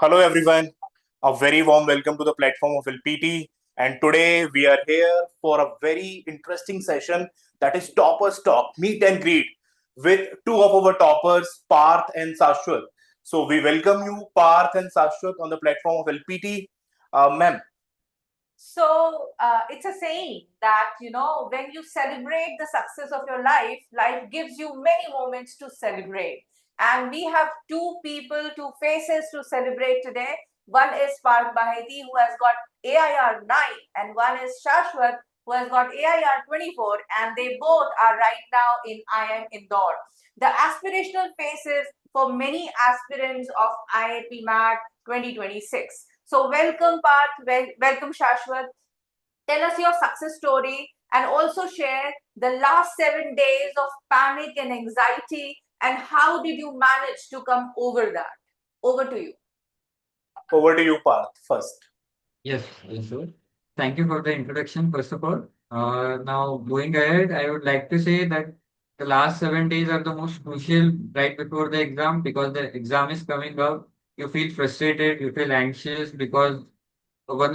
Hello, everyone. A very warm welcome to the platform of LPT. And today we are here for a very interesting session that is Toppers Talk, Meet and Greet with two of our toppers, Parth and Sashwat. So we welcome you, Parth and Sashwat, on the platform of LPT. Ma'am. So it's a saying that, when you celebrate the success of your life, life gives you many moments to celebrate. And we have two people, two faces to celebrate today. One is Parth Baheti, who has got AIR 9, and one is Shashwat, who has got AIR 24, and they both are right now in IIM Indore. The aspirational faces for many aspirants of IPMAT 2026. So welcome Parth, welcome Shashwat. Tell us your success story and also share the last 7 days of panic and anxiety and how did you manage to come over that? Over to you. Over to you, Parth, first. Yes, sir. Thank you for the introduction, first of all. Now, going ahead, I would like to say that the last 7 days are the most crucial right before the exam because the exam is coming up. You feel frustrated, you feel anxious because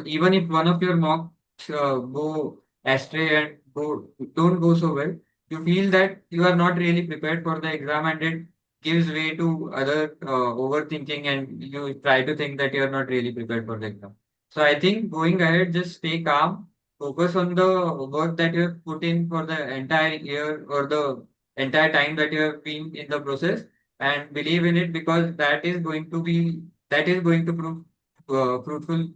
even if one of your mocks go astray and don't go so well, you feel that you are not really prepared for the exam and it gives way to other overthinking and you try to think that you are not really prepared for the exam. So I think going ahead, just stay calm, focus on the work that you have put in for the entire year or the entire time that you have been in the process and believe in it because that is going to prove fruitful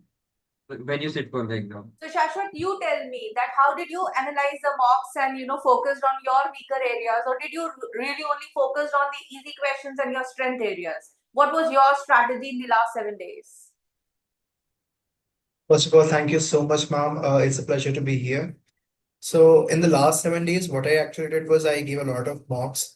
when you sit for the exam. So Shashwat, you tell me that how did you analyze the mocks and focused on your weaker areas, or did you really only focused on the easy questions and your strength areas? What was your strategy in the last 7 days? First of all, thank you so much, ma'am. It's a pleasure to be here. So, in the last 7 days, what I actually did was I gave a lot of mocks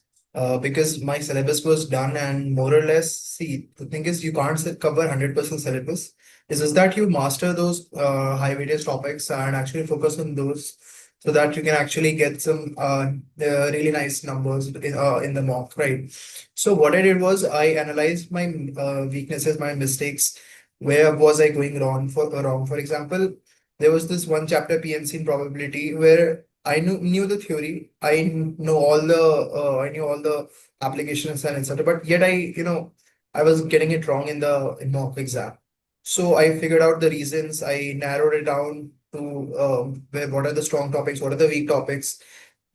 because my syllabus was done, and more or less, see, the thing is, you can't cover 100% syllabus. It's just that you master those high weightage topics and actually focus on those so that you can actually get some really nice numbers in the mock, right? So, what I did was I analyzed my weaknesses, my mistakes. Where was I going wrong? For example, there was this one chapter PNC in probability where I knew the theory, I knew all the applications and etc. But yet I was getting it wrong in the mock exam. So I figured out the reasons. I narrowed it down to what are the strong topics, what are the weak topics.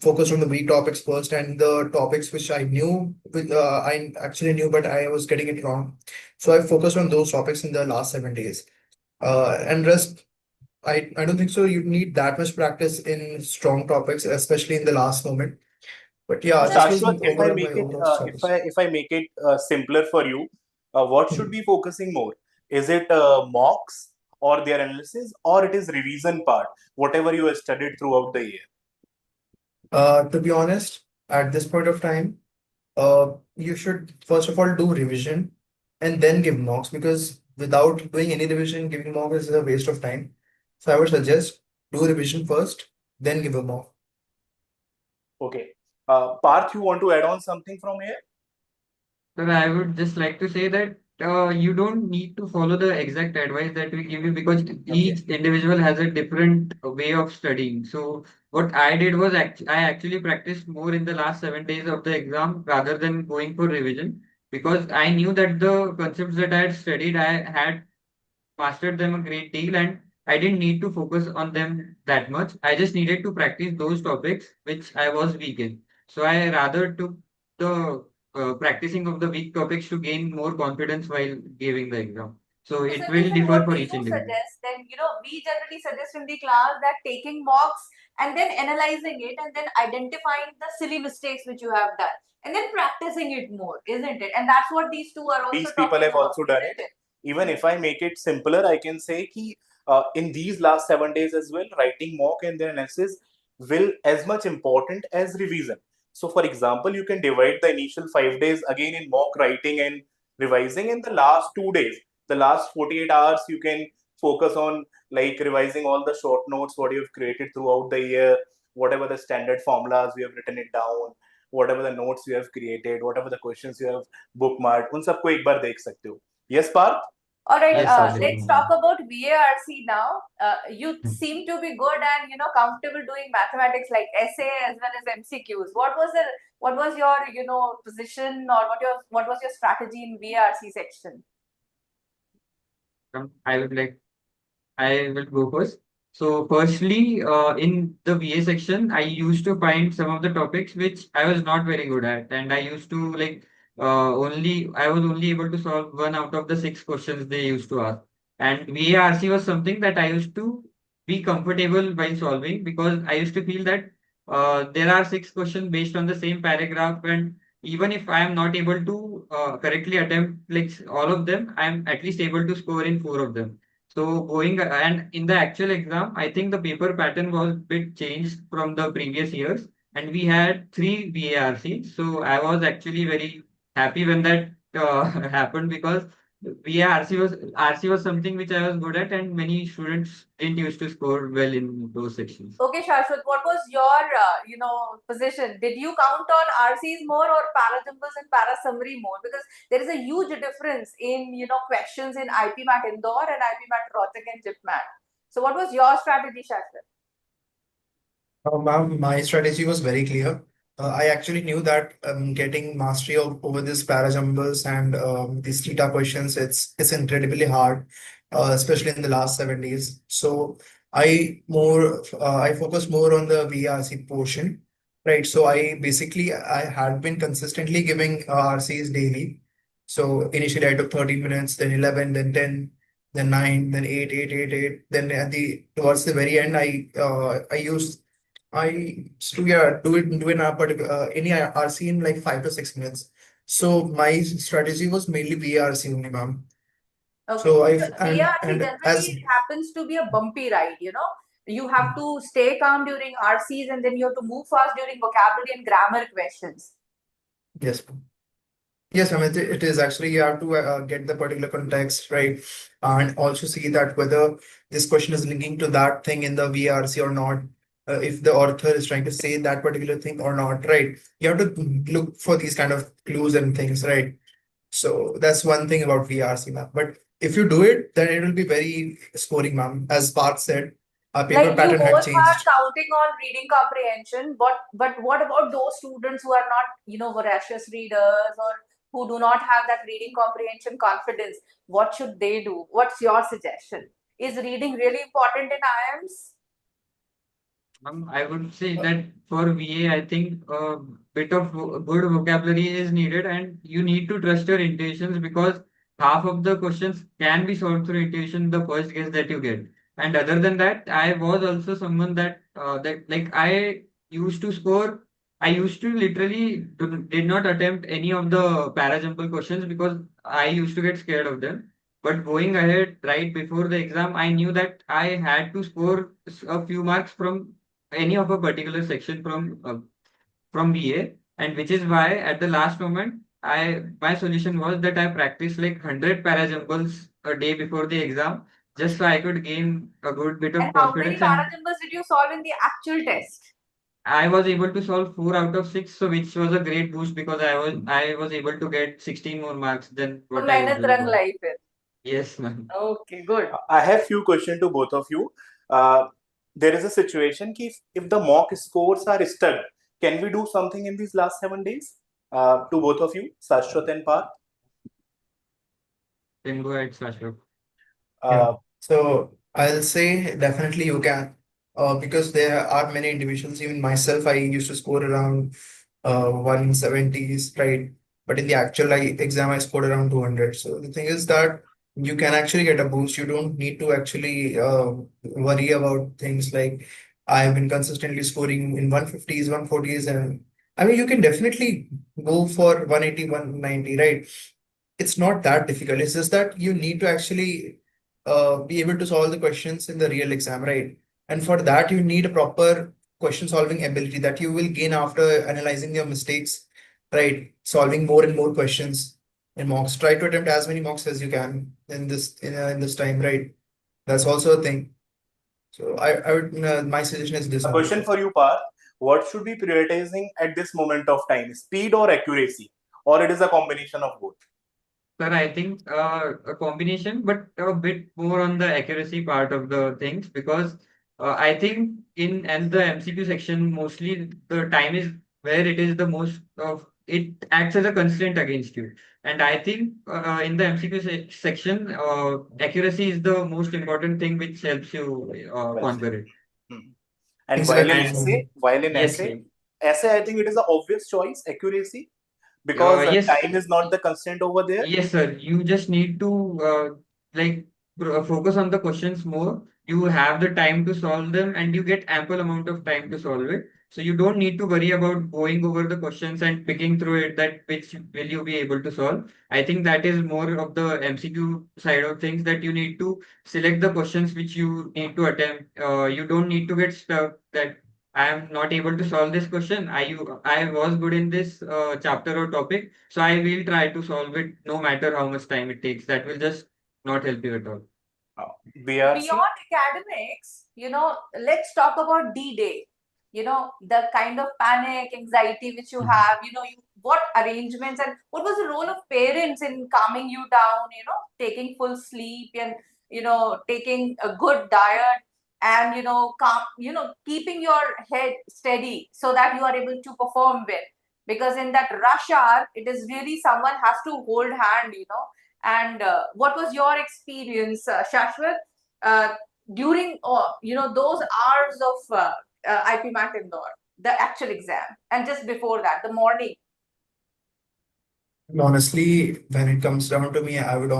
Focused on the weak topics first, and the topics which I actually knew, but I was getting it wrong. So I focused on those topics in the last 7 days. And rest I don't think so. You need that much practice in strong topics, especially in the last moment. But yeah, this was Shashwat, if I overall my make it, overall if strategy. I make it simpler for you, what should Hmm. be focusing more? Is it mocks or their analysis, or it is revision part, whatever you have studied throughout the year? To be honest, at this point of time, you should first of all do revision and then give mocks because without doing any revision, giving mock is a waste of time. So I would suggest do revision first, then give a mock. Okay. Parth, you want to add on something from here? So I would just like to say that you don't need to follow the exact advice that we give you because Okay. each individual has a different way of studying. So what I did was I actually practiced more in the last 7 days of the exam rather than going for revision because I knew that the concepts that I had studied, I had mastered them a great deal and I didn't need to focus on them that much. I just needed to practice those topics which I was weak in. So I rather took the practicing of the weak topics to gain more confidence while giving the exam. So So it will Sandeep, differ what for do each you individual. suggest? Then we generally suggest in the class that taking mocks and then analyzing it and then identifying the silly mistakes which you have done and then practicing it more, isn't it? And that's what these two are also These people talking have about, also done isn't it. it? Even if I make it simpler, I can say ki, in these last 7 days as well, writing mock and their analysis will as much important as revision. So, for example, you can divide the initial 5 days again in mock writing and revising. In the last 2 days, the last 48 hours, you can focus on like revising all the short notes what you have created throughout the year, whatever the standard formulas you have written it down, whatever the notes you have created, whatever the questions you have book mart उन सबको एक बार देख सकते हो. Yes, Parth? All right, Yes, let's absolutely. talk about VARC now. You seem to be good and comfortable doing mathematics like essay as well as MCQs. What was your position, or what was your strategy in VARC section? I would like I will go first. So, firstly, in the VA section, I used to find some of the topics which I was not very good at, and I used to like I was only able to solve one out of the six questions they used to ask. And VARC was something that I used to be comfortable while solving because I used to feel that there are six questions based on the same paragraph, and even if I am not able to correctly attempt like all of them, I am at least able to score in four of them. So going and in the actual exam, I think the paper pattern was bit changed from the previous years, and we had three VARCs. So I was actually very happy when that happened because VARC was something which I was good at, and many students didn't used to score well in those sections. Okay, Shashwat, what was your position? Did you count on RCs more or para jumbles and para summary more? Because there is a huge difference in questions in IPMAT Indore and IPMAT Rohtak and JIPMAT. So, what was your strategy, Shashwat? Ma'am, my strategy was very clear. I actually knew that getting mastery over this parajumbles and these theta questions, it's incredibly hard, especially in the last 7 days. So I focus more on the VRC portion, right? So I had been consistently giving RCs daily. So initially I took 30 minutes, then 11, then 10, then 9, then 8, 8, 8, 8. Then at the towards the very end, I used to do in a particular any RC in like 5 to 6 minutes. So my strategy was mainly VRC only, ma'am. Okay. So So VRC generally as it happens to be a bumpy ride. You have to stay calm during RCs and then you have to move fast during vocabulary and grammar questions. yes, ma'am. Yes, I mean it is actually you have to get the particular context right, and also see that whether this question is linking to that thing in the VRC or not. If the author is trying to say that particular thing or not, right? You have to look for these kind of clues and things, right? So that's one thing about VRC, ma'am. But if you do it, then it will be very scoring, ma'am. As Parth said, our paper Like you pattern had both are changed. counting on reading comprehension, but what about those students who are not, voracious readers or who do not have that reading comprehension confidence? What should they do? What's your suggestion? Is reading really important in IIMs? I would say that for VA, I think a bit of good vocabulary is needed, and you need to trust your intuitions because half of the questions can be solved through intuition, the first guess that you get. And other than that, I was also someone that like I used to score. I used to literally did not attempt any of the parajumble questions because I used to get scared of them. But going ahead, right before the exam, I knew that I had to score a few marks from any of a particular section from BA, and which is why at the last moment I my solution was that I practiced like 100 parajumbles a day before the exam just so I could gain a good bit And of how many confidence, and parajumbas did you solve in the actual test? I was able to solve 4 out of 6, so which was a great boost because I was able to get 16 more marks than So what I mehnat usually rang got. लाई फिर. Yes, ma'am. Okay, good. I have few questions to both of you. Uh, there is a situation ki if the mock scores are stuck, can we do something in these last 7 days? To both of you, Sashwat and Parth. Then go ahead, Sashwat. Yeah. Uh, So I'll say definitely you can, because there are many individuals. Even myself, I used to score around 170s, right? But in the actual exam, I scored around 200. So the thing is that you can actually get a boost. You don't need to actually worry about things like I've been consistently scoring in 150s, 140s, and I mean you can definitely go for 180, 190, right? It's not that difficult. It's just that you need to actually be able to solve the questions in the real exam, right? And for that, you need a proper question solving ability that you will gain after analyzing your mistakes, right? Solving more and more questions in mocks. Try to attempt as many mocks as you can in this time, right? That's also a thing. So I would my suggestion is this a only. question for you, Parth. What should be prioritizing at this moment of time? Speed or accuracy? Or it is a combination of both? Sir, I think a combination, but a bit more on the accuracy part of the things because I think in and the MCQ section mostly the time is where it is the most of it acts as a constraint against you. And I think in the MCQ section, accuracy is the most important thing which helps you Well conquer said. it. Hmm. And while in Exactly. And essay, So while in yes, essay, essay, I think it is an obvious choice, accuracy, because yes. time is not the constraint over there. Yes, sir. You just need to like focus on the questions more. You have the time to solve them, and you get ample amount of time to solve it. So you don't need to worry about going over the questions and picking through it that which will you be able to solve. I think that is more of the MCQ side of things that you need to select the questions which you need to attempt. You don't need to get stuck that I am not able to solve this question. I was good in this chapter or topic, so I will try to solve it no matter how much time it takes. That will just not help you at all. Uh, BRC. Beyond academics, let's talk about D-Day. The kind of panic, anxiety which you have, what arrangements and what was the role of parents in calming you down, taking full sleep and, taking a good diet and, keeping your head steady so that you are able to perform well. Because in that rush hour, it is really someone has to hold hand, and what was your experience, Shashwat, uh, during those hours of IPMAT Indore, the actual exam, and just before that, the morning? honestly, when it comes down to me, I would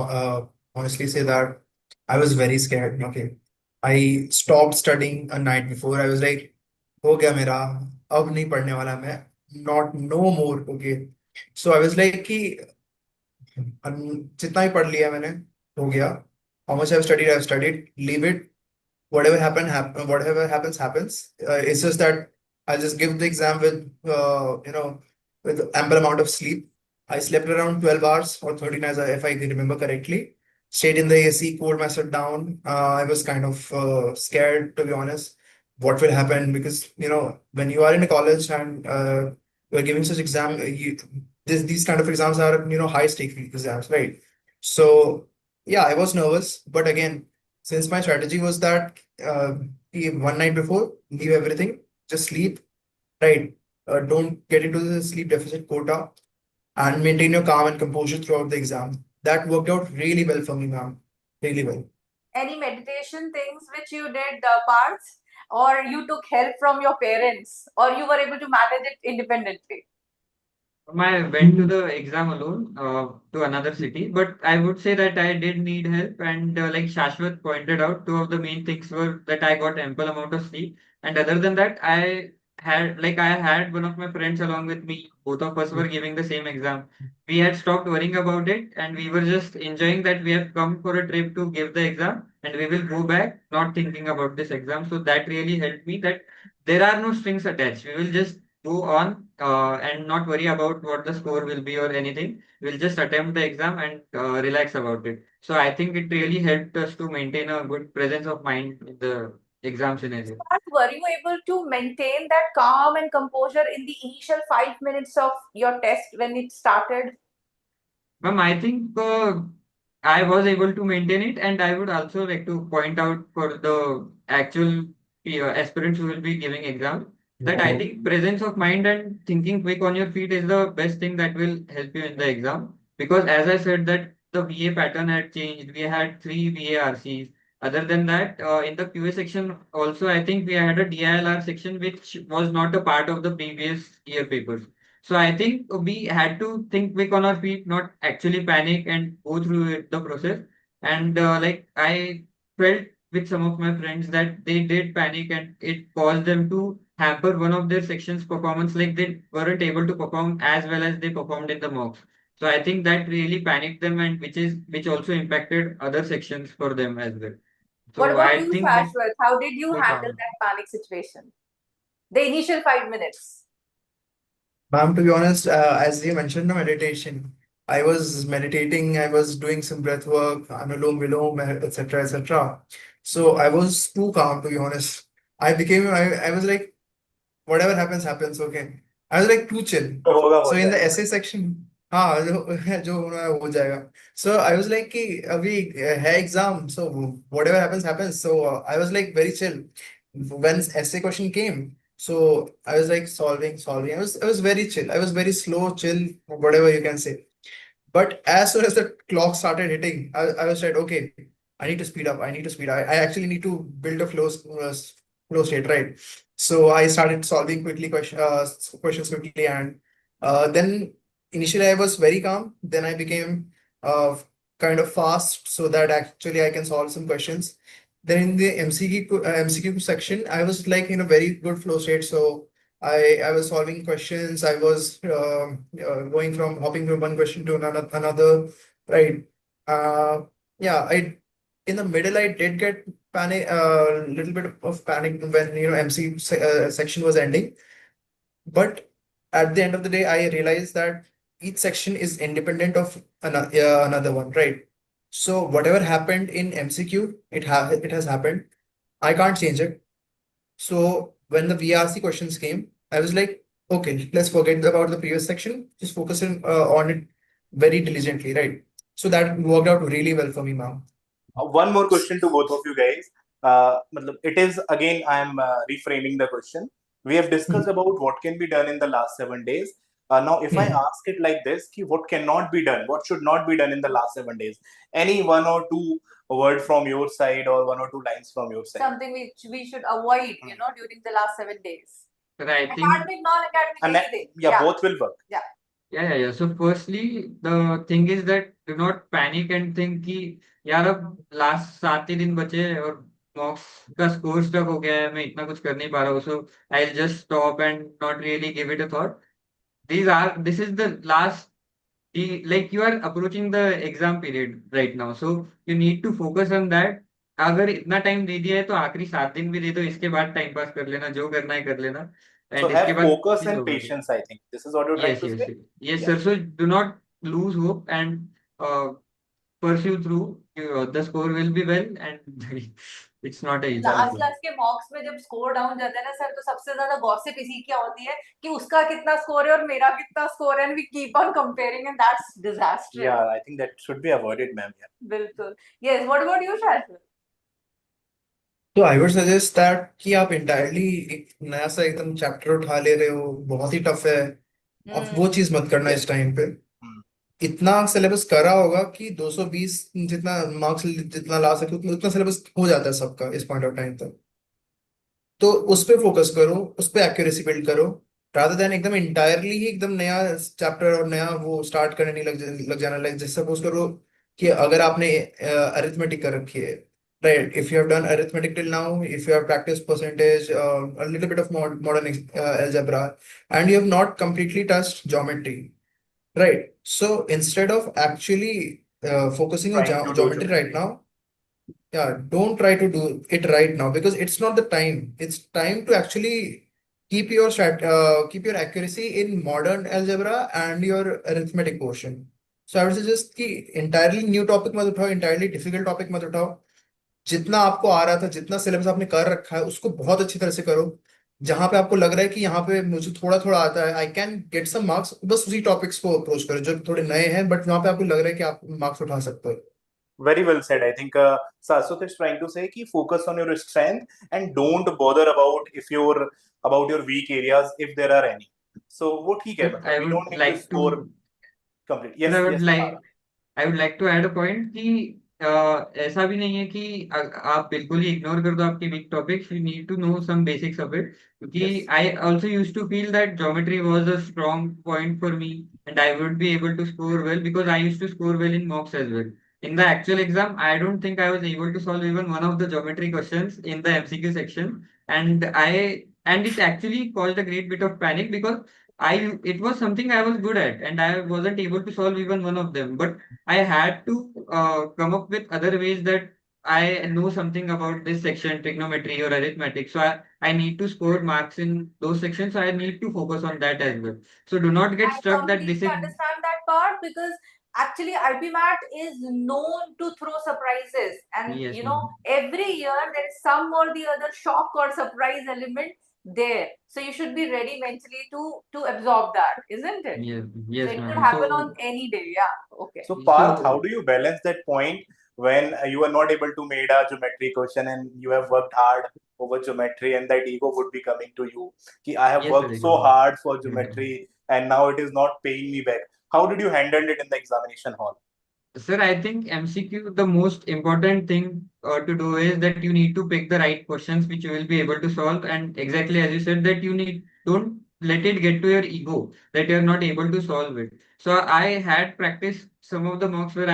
honestly say that I was very scared. Okay. I stopped studying a night before. I was like, हो गया मेरा अब नहीं पढ़ने वाला मैं not no more. Okay. So I was like कि जितना ही पढ़ लिया मैंने हो गया. How much I've studied, leave it. Whatever happens happens. It's just that I'll just give the exam with with ample amount of sleep. I slept around 12 hours or 13 hours, if I remember correctly. Stayed in the AC, cooled myself down. I was kind of scared, to be honest, what will happen, because when you are in a college and you're giving such exam, these kind of exams are high stake exams, right? So yeah, I was nervous, but again, since my strategy was that one night before, leave everything, just sleep, right? Don't get into the sleep deficit quota and maintain your calm and composure throughout the exam. That worked out really well for me, ma'am. Really well. Any meditation things which you did, parts, or you took help from your parents, or you were able to manage it independently? I went to the exam alone to another city, but I would say that I did need help. And like Shashwat pointed out, two of the main things were that I got ample amount of sleep, and other than that, I had one of my friends along with me. Both of us were giving the same exam. We had stopped worrying about it, and we were just enjoying that we have come for a trip to give the exam, and we will go back not thinking about this exam. So that really helped me. That there are no strings attached. We will just go on and not worry about what the score will be or anything. We'll just attempt the exam and relax about it. So I think it really helped us to maintain a good presence of mind in the exam scenario. But were you able to maintain that calm and composure in the initial 5 minutes of your test when it started? Ma'am, I think I was able to maintain it, and I would also like to point out for the actual aspirants who will be giving exam that I think presence of mind and thinking quick on your feet is the best thing that will help you in the exam. Because as I said that the VA pattern had changed, we had three VARCs. Other than that, in the QA section also, I think we had a DILR section which was not a part of the previous year papers. So I think we had to think quick on our feet, not actually panic and go through the process. And like I felt with some of my friends that they did panic and it caused them to hamper one of their sections performance, like they weren't able to perform as well as they performed in the mocks. So I think that really panicked them and which also impacted other sections for them as well. What So about I you, think that Shashwat? How did you they handle calm. that panic situation? The initial 5 minutes. Ma'am, to be honest, as you mentioned, the meditation, I was meditating, I was doing some breath work, anulom vilom, etc., etc. So I was too calm, to be honest. I was like, whatever happens, happens, okay. I was like too chill. तो होगा हो So in the जाएगा. essay section, हाँ जो जो होना है हो जाएगा. So I was like कि अभी है exam, so whatever happens happens. So I was like very chill when essay question came. So I was like solving. I was very chill. I was very slow, chill, whatever you can say. But as soon as the clock started hitting, I was like, okay, I need to speed up. I need to speed up. I actually need to build a flow state, right? So I started solving questions quickly, and then initially I was very calm. Then I became kind of fast, so that actually I can solve some questions. Then in the MCQ section, I was like in a very good flow state. So I was solving questions. I was going from hopping from one question to another, right? Uh, yeah, I in the middle I did get panic, a little bit of panic when section was ending. But at the end of the day, I realized that each section is independent of another one, right? So whatever happened in MCQ, it has happened. I can't change it. So when the VRC questions came, I was like, okay, let's forget about the previous section. Just focus on it very diligently, right? So that worked out really well for me, ma'am. One more question to both of you guys. It is again, I am reframing the question. We have discussed Mhm. about what can be done in the last 7 days. Now, if I Mhm. ask it like this, what cannot be done, what should not be done in the last 7 days? Any one or two word from your side or one or two lines from your side? Something which we should avoid, during the last 7 days. But I think Academic, non-academic, And anything. yeah, both will work. Yeah. yeah. So firstly, the thing is that do not panic and think कि यार अब last 7 ही दिन बचे हैं और मॉक्स का score stuck हो गया है, मैं इतना कुछ कर नहीं पा रहा हूँ, so I'll just stop and not really give it a thought. This is the last, like you are approaching the exam period right now, so you need to focus on that. अगर इतना time दे दिया है तो आखिरी 7 दिन भी दे दो, इसके बाद टाइम पास कर लेना, जो करना है कर लेना, So एंड इसके have बाद focus चीज and होगा. patience, I think. This is what you're trying Yes, to yes, say? yes, yes, Yeah. sir. So do not lose hope and pursue through. The score will be well, and it's not an easy last exam. Class के मॉक्स में जब score down जाता है ना sir, तो सबसे ज्यादा gossip इसी की होती है कि उसका कितना स्कोर है और मेरा कितना स्कोर है, and we keep on comparing and that's disastrous. Yeah, I think that should be avoided, ma'am. Yeah. बिल्कुल. Yes, what about you Shardul? तो आई वुड सजेस्ट दैट कि आप इंटायरली एक नया सा एकदम चैप्टर उठा ले रहे हो, बहुत ही टफ है. आप वो चीज मत करना Yes. इस टाइम पे. Hmm. इतना सिलेबस करा होगा कि 220 जितना मार्क्स जितना ला सके उतना सिलेबस हो जाता है सबका इस पॉइंट ऑफ टाइम तक. तो उस पे फोकस करो, उस पे एक्यूरेसी बिल्ड करो, रादर देन एकदम इंटायरली ही एकदम नया चैप्टर और नया वो स्टार्ट करने नहीं लग जाना. लाइक जैसे सपोज करो कि अगर आपने अरिथमेटिक कर रखी है, right? If you have done arithmetic till now, if you have practiced percentage, a little bit of modern algebra, and you have not completely touched geometry, right? So instead of actually focusing on Trying to do geometry right geometry. now, yeah, don't try to do it right now because it's not the time. It's time to actually keep your accuracy in modern algebra and your arithmetic portion. So I would suggest कि entirely new topic मत उठाओ, entirely difficult topic मत उठाओ. जितना आपको आ रहा था, जितना सिलेबस आपने कर रखा है, उसको बहुत अच्छी तरह से करो. जहां पे आपको लग रहा है कि यहाँ पे मुझे थोड़ा थोड़ा आता है, I can get some marks, बस उसी टॉपिक्स को अप्रोच करो जो थोड़े नए हैं बट वहां पे आपको लग रहा है कि आप मार्क्स उठा सकते हो. Very well said. I think Saswat is trying to say ki focus on your strength and don't bother about your weak areas if there are any. So what he Sir, can, I we would don't need to like score to. complete. Sir, Yes, yes, Sahara. I would like to add a point कि ऐसा भी नहीं है कि आप बिल्कुल ही ignore कर दो आपके weak topics. You need to know some basics of it, क्योंकि Yes. I also used to feel that geometry was a strong point for me and I would be able to score well because I used to score well in mocks as well. In the actual exam, I don't think I was able to solve even one of the geometry questions in the MCQ section, and it actually caused a great bit of panic because it was something I was good at and I wasn't able to solve even one of them. But I had to come up with other ways that I know something about this section, trigonometry or arithmetic. So I need to score marks in those sections. So I need to focus on that as well. So do not get I stuck that this completely is. understand that part because actually IPMAT is known to throw surprises, and Yes, ma'am. every year there is some or the other shock or surprise element there. So you should be ready mentally to absorb that, isn't it? Yes, So yes, it could ma'am. happen So, on any day. Yeah. Okay. So Parth, how so do you balance that point when you are not able to make a geometry question and you have worked hard over geometry and that ego would be coming to you? Ki, I have yes, sir. worked so Exactly. hard for Mhm. geometry and now it is not paying me back. How did you handle it in the examination hall? Sir, I think MCQ, the most important thing to do is that you need to pick the right questions which you will be able to solve. And exactly as you said, that you need, don't let it get to your ego that you're not able to solve it. So I had practiced some of the mocks where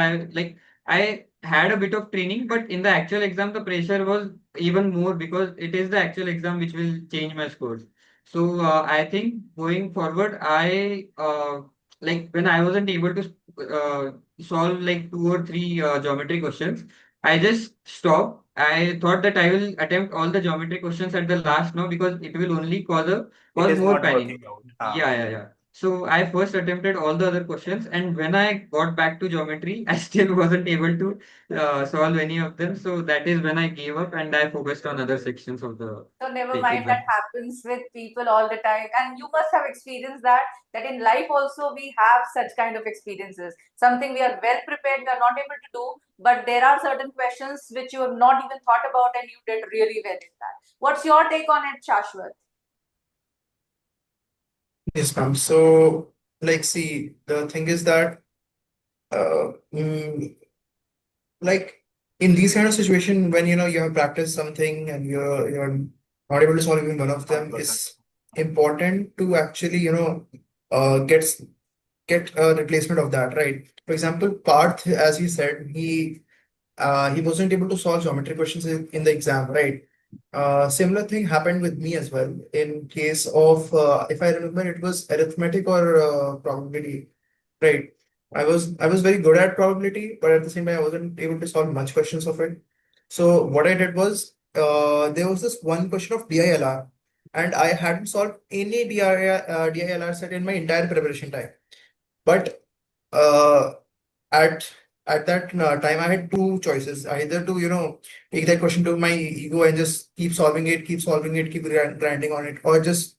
I had a bit of training, but in the actual exam, the pressure was even more because it is the actual exam which will change my scores. So I think going forward, when I wasn't able to solve like two or three geometry questions, I just stopped. I thought that I will attempt all the geometry questions at the last now because it will only It cause is more not panic. working out. Yeah. So I first attempted all the other questions, and when I got back to geometry, I still wasn't able to solve any of them. So that is when I gave up and I focused on other sections of the So never mind, that exam. happens with people all the time, and you must have experienced that in life also we have such kind of experiences. Something we are well prepared, we are not able to do, but there are certain questions which you have not even thought about, and you did really well in that. What's your take on it, Shashwat? Yes, ma'am. So, like, see, the thing is that, uh, mm, like, in these kind of situation, when you have practiced something and you're not able to solve even one of them, 100%. it's important to actually get a replacement of that, right? For example, Parth, as he said, he wasn't able to solve geometry questions in the exam, right? Similar thing happened with me as well. In case of, if I remember, it was arithmetic or probability, right? I was very good at probability, but at the same time, I wasn't able to solve much questions of it. So what I did was, there was this one question of DILR, and I hadn't solved any DILR set in my entire preparation time. But uh, at at that time, I had two choices: either to take that question to my ego and just keep solving it, keep grinding on it, or just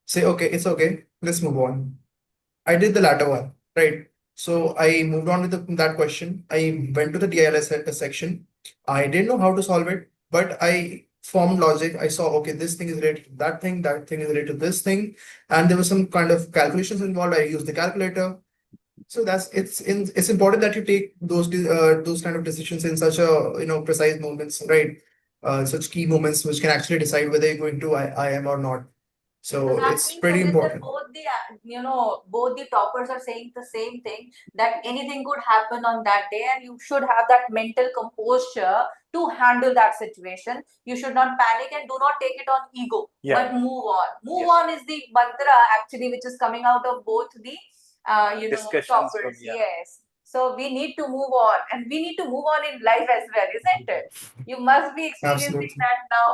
say, okay, it's okay, let's move on. I did the latter one, right? So I moved on with that question. I went to the DLS section. I didn't know how to solve it, but I formed logic. I saw, okay, this thing is related to that thing is related to this thing, and there was some kind of calculations involved. I used the calculator. So it's important that you take those kind of decisions in such a precise moments, right? Such key moments which can actually decide whether you're going to IM or not. So So that it's means, pretty Surinder, important. both the toppers are saying the same thing, that anything could happen on that day, and you should have that mental composure to handle that situation. You should not panic and do not take it on ego, Yeah. but move on. Move Yes. on is the mantra actually, which is coming out of both the Discussions from, toppers. yeah. Yes. So we need to move on, and we need to move on in life as well, isn't it? You must be experiencing Absolutely. that now.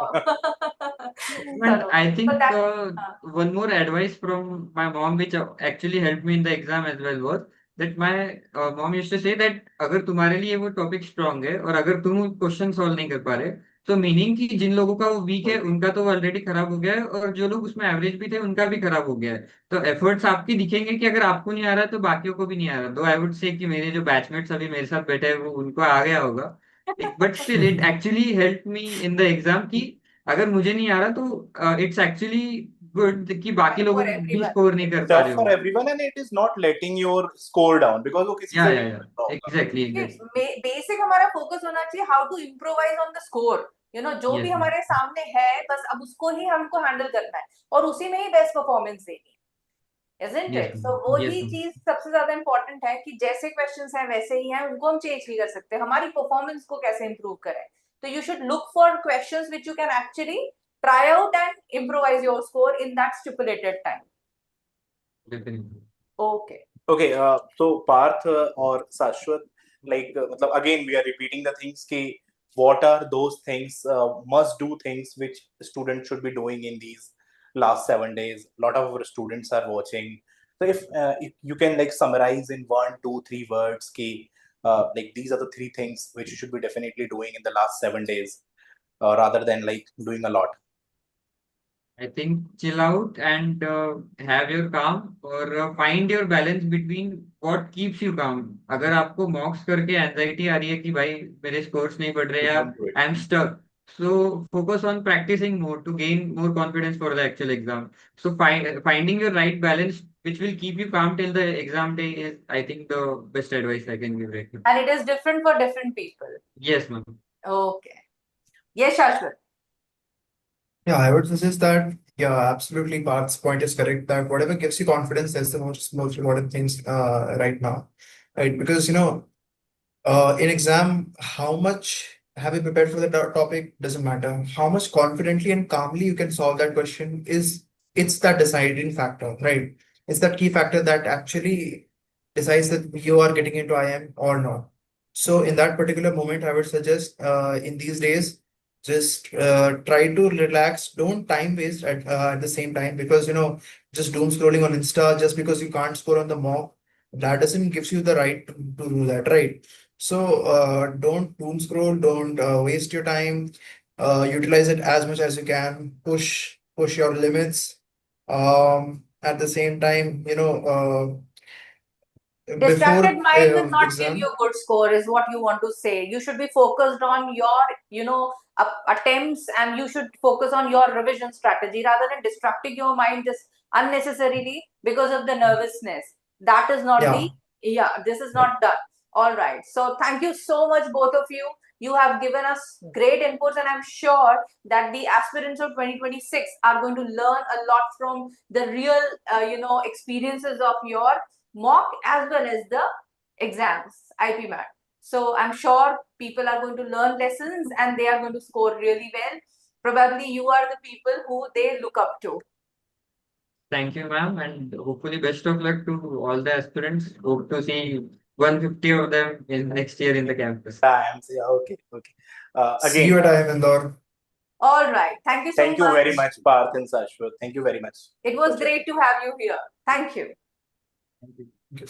And Chalo. I So think that. one more advice from my mom, which actually helped me in the exam as well, was that my mom used to say that अगर तुम्हारे लिए वो topic strong है और अगर तुम question solve नहीं कर पा रहे तो मीनिंग कि जिन लोगों का वो वीक है उनका तो ऑलरेडी खराब हो गया है और जो लोग उसमें एवरेज भी थे उनका भी खराब हो गया है। तो एफर्ट्स आपकी दिखेंगे कि अगर आपको नहीं आ रहा तो बाकियों को भी नहीं आ रहा। दो आई वुड से कि मेरे जो बैचमेट्स अभी मेरे साथ बैठे हैं वो उनको आ गया होगा, but still it actually help me in the exam कि अगर मुझे नहीं आ रहा तो इट्स एक्चुअली गुड कि बाकी For लोग भी everyone. स्कोर नहीं It's कर पा tough रहे for हो। everyone and it is not letting your score down because वो किसी या से या भी या कर रहा होगा. Exactly exactly. बेसिक हमारा फोकस होना चाहिए how to improvise on the score. जो भी यस मैम। हमारे सामने है बस अब उसको ही हमको हैंडल करना है और उसी में ही बेस्ट परफॉर्मेंस देनी है, isn't yes it? So ma'am. वो यस ही मैम। चीज सबसे ज्यादा इंपॉर्टेंट है कि जैसे क्वेश्चंस हैं वैसे ही हैं, उनको हम चेंज नहीं कर सकते, हमारी परफॉर्मेंस को कैसे इंप्रूव करें। तो you should look for questions which you can actually try out and improvise your score in that stipulated time. Definitely. Okay. Okay, so Parth or Sashwat, मतलब again we are repeating the things कि what are those things, must do things which students should be doing in these last 7 days. A lot of our students are watching. So if you can summarize in 1, 2, 3 words कि these are the three things which you should be definitely doing in the last 7 days, rather than doing a lot. I think chill out and have your calm और find your balance between what keeps you calm. अगर आपको mocks करके anxiety आ रही है कि भाई मेरे scores नहीं बढ़ रहे You या can't do it. I'm stuck. So focus on practicing more to gain more confidence for the actual exam. So finding your right balance which will keep you calm till the exam day is I think the best advice I can give right now. And it is different for different people. Yes, ma'am. Okay. Yes, Shashwat. Yeah, I would suggest that, yeah, absolutely. Parth's point is correct that whatever gives you confidence, that's the most important things right now, right? Because in exam, how much have you prepared for the topic doesn't matter. How much confidently and calmly you can solve that question it's that deciding factor, right? It's that key factor that actually decides that you are getting into IM or not. So in that particular moment, I would suggest in these days, just try to relax. Don't time waste at the same time because just doom scrolling on Insta just because you can't score on the mock, that doesn't gives you the right to do that, right? So don't doom scroll, don't waste your time. Utilize it as much as you can. Push your limits. At the same time, Distracted before mind will not give you exam. a good score, is what you want to say. You should be focused on your, attempts, and you should focus on your revision strategy rather than distracting your mind just unnecessarily because of the nervousness. That is not Yeah, this is yeah. not done. All right. So thank you so much, both of you. You have given us great inputs, and I'm sure that the aspirants of 2026 are going to learn a lot from the real, experiences of your mock as well as the exams, IPMAT. So I'm sure people are going to learn lessons and they are going to score really well. Probably you are the people who they look up to. Thank you, ma'am, and hopefully best of luck to all the aspirants. Hope to see 150 of them in next year in the campus. Yeah, okay, okay. See Again, you at IM Indore. All right. Thank you so thank you much. very much, Parth and Sashwat. Thank you very much. It was great to have you here. Thank you. Thank you. Thank you.